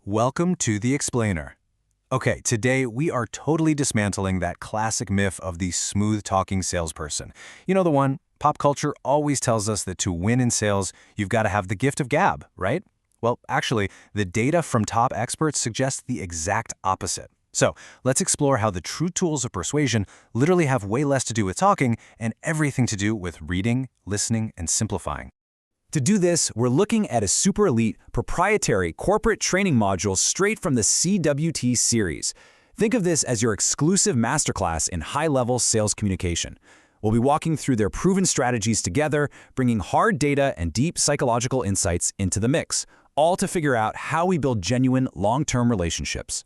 Welcome to The Explainer. Okay, today we are totally dismantling that classic myth of the smooth-talking salesperson. You know the one, pop culture always tells us that to win in sales, you've got to have the gift of gab, right? Well, actually, the data from top experts suggests the exact opposite. So, let's explore how the true tools of persuasion literally have way less to do with talking and everything to do with reading, listening, and simplifying. To do this, we're looking at a super elite, proprietary corporate training module straight from the CWT series. Think of this as your exclusive masterclass in high-level sales communication. We'll be walking through their proven strategies together, bringing hard data and deep psychological insights into the mix, all to figure out how we build genuine, long-term relationships.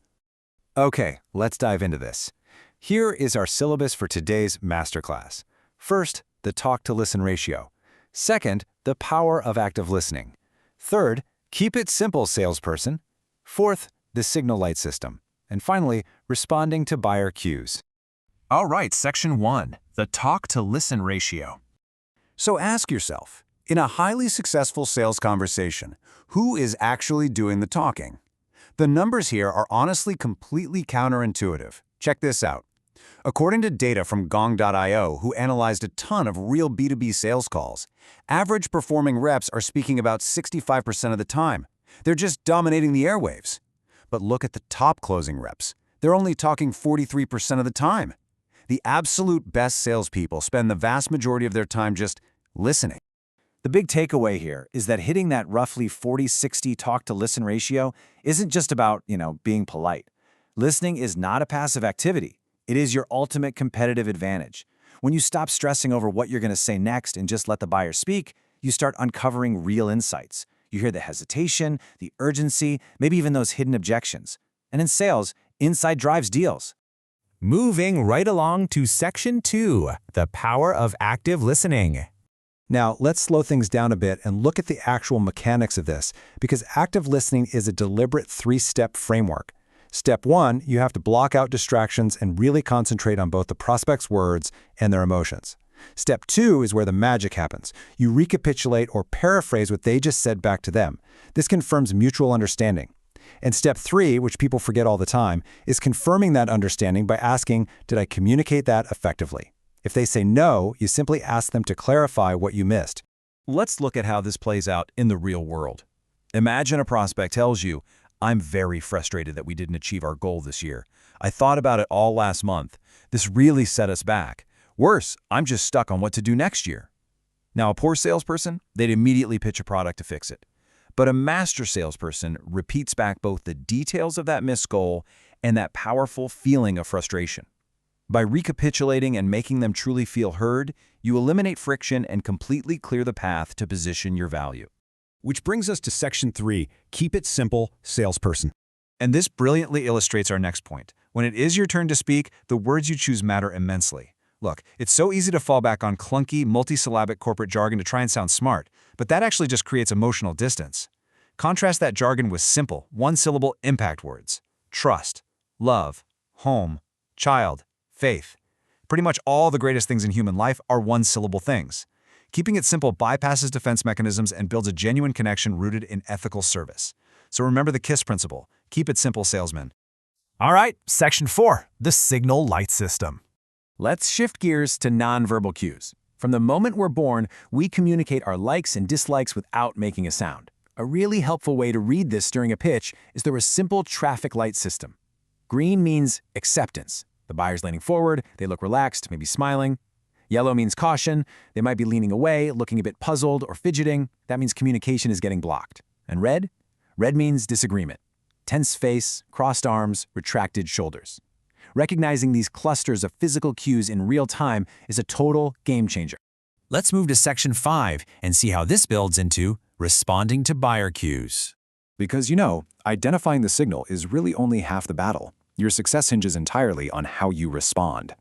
Okay, let's dive into this. Here is our syllabus for today's masterclass. First, the talk-to-listen ratio. Second, the power of active listening. Third, keep it simple, salesperson. Fourth, the signal light system. And finally, responding to buyer cues. All right, Section 1, the talk-to-listen ratio. So ask yourself, in a highly successful sales conversation, who is actually doing the talking? The numbers here are honestly completely counterintuitive. Check this out. According to data from Gong.io, who analyzed a ton of real B2B sales calls, average performing reps are speaking about 65% of the time. They're just dominating the airwaves. But look at the top closing reps. They're only talking 43% of the time. The absolute best salespeople spend the vast majority of their time just listening. The big takeaway here is that hitting that roughly 40-60 talk-to-listen ratio isn't just about, being polite. Listening is not a passive activity. It is your ultimate competitive advantage. When you stop stressing over what you're going to say next and just let the buyer speak, you start uncovering real insights. You hear the hesitation, the urgency, maybe even those hidden objections. And in sales, insight drives deals. Moving right along to Section 2, the power of active listening. Now, let's slow things down a bit and look at the actual mechanics of this, because active listening is a deliberate three-step framework. Step 1, you have to block out distractions and really concentrate on both the prospect's words and their emotions. Step 2 is where the magic happens. You recapitulate or paraphrase what they just said back to them. This confirms mutual understanding. And Step 3, which people forget all the time, is confirming that understanding by asking, did I communicate that effectively? If they say no, you simply ask them to clarify what you missed. Let's look at how this plays out in the real world. Imagine a prospect tells you, I'm very frustrated that we didn't achieve our goal this year. I thought about it all last month. This really set us back. Worse, I'm just stuck on what to do next year. Now, a poor salesperson, they'd immediately pitch a product to fix it. But a master salesperson repeats back both the details of that missed goal and that powerful feeling of frustration. By recapitulating and making them truly feel heard, you eliminate friction and completely clear the path to position your value. Which brings us to Section 3, keep it simple, salesperson. And this brilliantly illustrates our next point. When it is your turn to speak, the words you choose matter immensely. Look, it's so easy to fall back on clunky, multisyllabic corporate jargon to try and sound smart, but that actually just creates emotional distance. Contrast that jargon with simple, one-syllable impact words. Trust, love, home, child, faith. Pretty much all the greatest things in human life are one-syllable things. Keeping it simple bypasses defense mechanisms and builds a genuine connection rooted in ethical service. So remember the KISS principle. Keep it simple, salesman. All right, Section 4, the signal light system. Let's shift gears to nonverbal cues. From the moment we're born, we communicate our likes and dislikes without making a sound. A really helpful way to read this during a pitch is through a simple traffic light system. Green means acceptance. The buyer's leaning forward, they look relaxed, maybe smiling. Yellow means caution. They might be leaning away, looking a bit puzzled or fidgeting. That means communication is getting blocked. And red? Red means disagreement. Tense face, crossed arms, retracted shoulders. Recognizing these clusters of physical cues in real time is a total game changer. Let's move to Section 5 and see how this builds into responding to buyer cues. Because identifying the signal is really only half the battle. Your success hinges entirely on how you respond.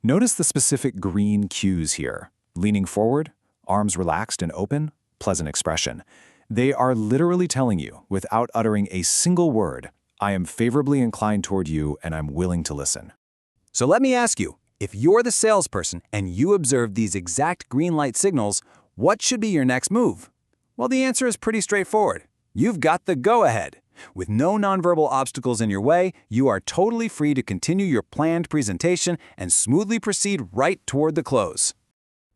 Notice the specific green cues here. Leaning forward, arms relaxed and open, pleasant expression. They are literally telling you, without uttering a single word, I am favorably inclined toward you and I'm willing to listen. So let me ask you, if you're the salesperson and you observe these exact green light signals, what should be your next move? Well, the answer is pretty straightforward. You've got the go-ahead. With no nonverbal obstacles in your way, you are totally free to continue your planned presentation and smoothly proceed right toward the close.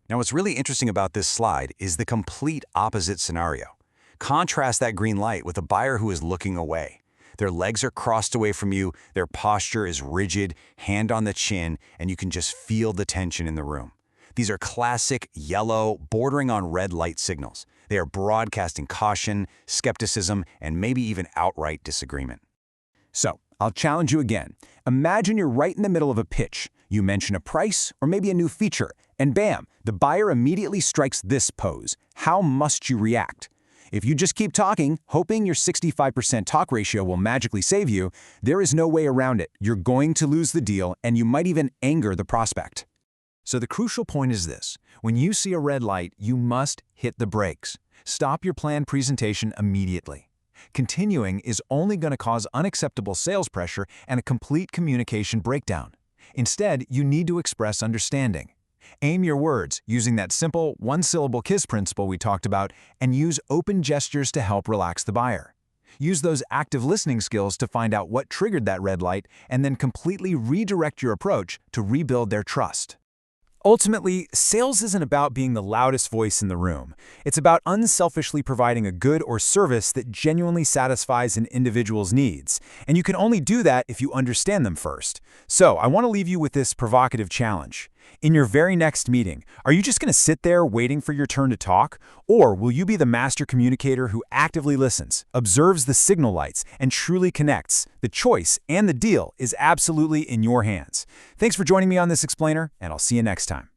Now, what's really interesting about this slide is the complete opposite scenario. Contrast that green light with a buyer who is looking away. Their legs are crossed away from you, their posture is rigid, hand on the chin, and you can just feel the tension in the room. These are classic yellow, bordering on red light signals. They are broadcasting caution, skepticism, and maybe even outright disagreement. So, I'll challenge you again. Imagine you're right in the middle of a pitch. You mention a price or maybe a new feature, and bam, the buyer immediately strikes this pose. How must you react? If you just keep talking, hoping your 65% talk ratio will magically save you, there is no way around it. You're going to lose the deal, and you might even anger the prospect. So the crucial point is this. When you see a red light, you must hit the brakes. Stop your planned presentation immediately. Continuing is only going to cause unacceptable sales pressure and a complete communication breakdown. Instead, you need to express understanding. Aim your words using that simple one-syllable KISS principle we talked about, and use open gestures to help relax the buyer. Use those active listening skills to find out what triggered that red light, and then completely redirect your approach to rebuild their trust. Ultimately, sales isn't about being the loudest voice in the room. It's about unselfishly providing a good or service that genuinely satisfies an individual's needs. And you can only do that if you understand them first. So, I want to leave you with this provocative challenge. In your very next meeting, are you just going to sit there waiting for your turn to talk? Or will you be the master communicator who actively listens, observes the signal lights, and truly connects? The choice and the deal is absolutely in your hands. Thanks for joining me on this explainer, and I'll see you next time.